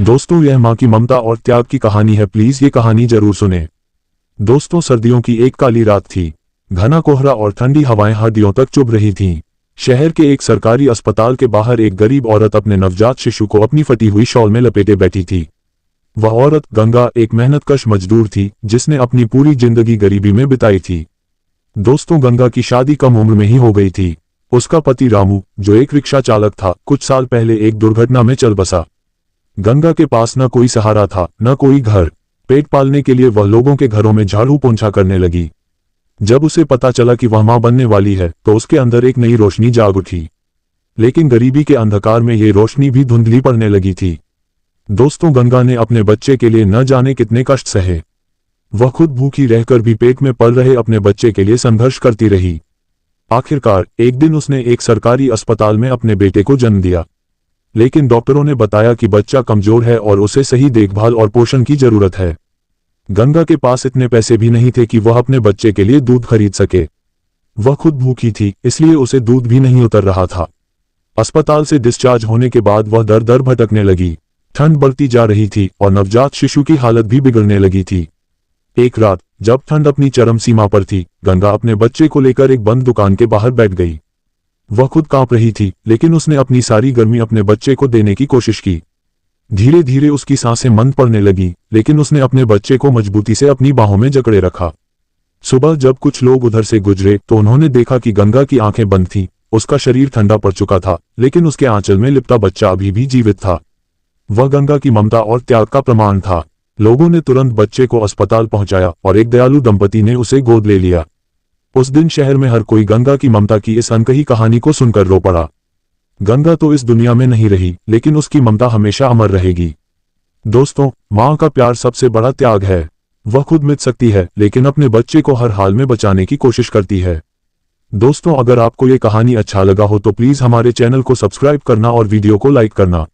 दोस्तों, यह माँ की ममता और त्याग की कहानी है। प्लीज ये कहानी जरूर सुने। दोस्तों, सर्दियों की एक काली रात थी। घना कोहरा और ठंडी हवाएं हड्डियों तक चुभ रही थीं। शहर के एक सरकारी अस्पताल के बाहर एक गरीब औरत अपने नवजात शिशु को अपनी फटी हुई शॉल में लपेटे बैठी थी। वह औरत गंगा एक मेहनतकश मजदूर थी, जिसने अपनी पूरी जिंदगी गरीबी में बिताई थी। दोस्तों, गंगा की शादी कम उम्र में ही हो गई थी। उसका पति रामू, जो एक रिक्शा चालक था, कुछ साल पहले एक दुर्घटना में चल बसा। गंगा के पास न कोई सहारा था, न कोई घर। पेट पालने के लिए वह लोगों के घरों में झाड़ू पोंछा करने लगी। जब उसे पता चला कि वह मां बनने वाली है, तो उसके अंदर एक नई रोशनी जाग उठी। लेकिन गरीबी के अंधकार में ये रोशनी भी धुंधली पड़ने लगी थी। दोस्तों, गंगा ने अपने बच्चे के लिए न जाने कितने कष्ट सहे। वह खुद भूखी रहकर भी पेट में पल रहे अपने बच्चे के लिए संघर्ष करती रही। आखिरकार एक दिन उसने एक सरकारी अस्पताल में अपने बेटे को जन्म दिया। लेकिन डॉक्टरों ने बताया कि बच्चा कमजोर है और उसे सही देखभाल और पोषण की जरूरत है। गंगा के पास इतने पैसे भी नहीं थे कि वह अपने बच्चे के लिए दूध खरीद सके। वह खुद भूखी थी, इसलिए उसे दूध भी नहीं उतर रहा था। अस्पताल से डिस्चार्ज होने के बाद वह दर दर भटकने लगी। ठंड बढ़ती जा रही थी और नवजात शिशु की हालत भी बिगड़ने लगी थी। एक रात, जब ठंड अपनी चरम सीमा पर थी, गंगा अपने बच्चे को लेकर एक बंद दुकान के बाहर बैठ गई। वह खुद कांप रही थी, लेकिन उसने अपनी सारी गर्मी अपने बच्चे को देने की कोशिश की। धीरे धीरे उसकी सांसें मंद पड़ने लगी, लेकिन उसने अपने बच्चे को मजबूती से अपनी बाहों में जकड़े रखा। सुबह जब कुछ लोग उधर से गुजरे, तो उन्होंने देखा कि गंगा की आंखें बंद थीं। उसका शरीर ठंडा पड़ चुका था, लेकिन उसके आंचल में लिपटा बच्चा अभी भी जीवित था। वह गंगा की ममता और त्याग का प्रमाण था। लोगों ने तुरंत बच्चे को अस्पताल पहुंचाया और एक दयालु दंपति ने उसे गोद ले लिया। उस दिन शहर में हर कोई गंगा की ममता की इस अनकही कहानी को सुनकर रो पड़ा। गंगा तो इस दुनिया में नहीं रही, लेकिन उसकी ममता हमेशा अमर रहेगी। दोस्तों, मां का प्यार सबसे बड़ा त्याग है। वह खुद मिट सकती है, लेकिन अपने बच्चे को हर हाल में बचाने की कोशिश करती है। दोस्तों, अगर आपको ये कहानी अच्छा लगा हो तो प्लीज हमारे चैनल को सब्सक्राइब करना और वीडियो को लाइक करना।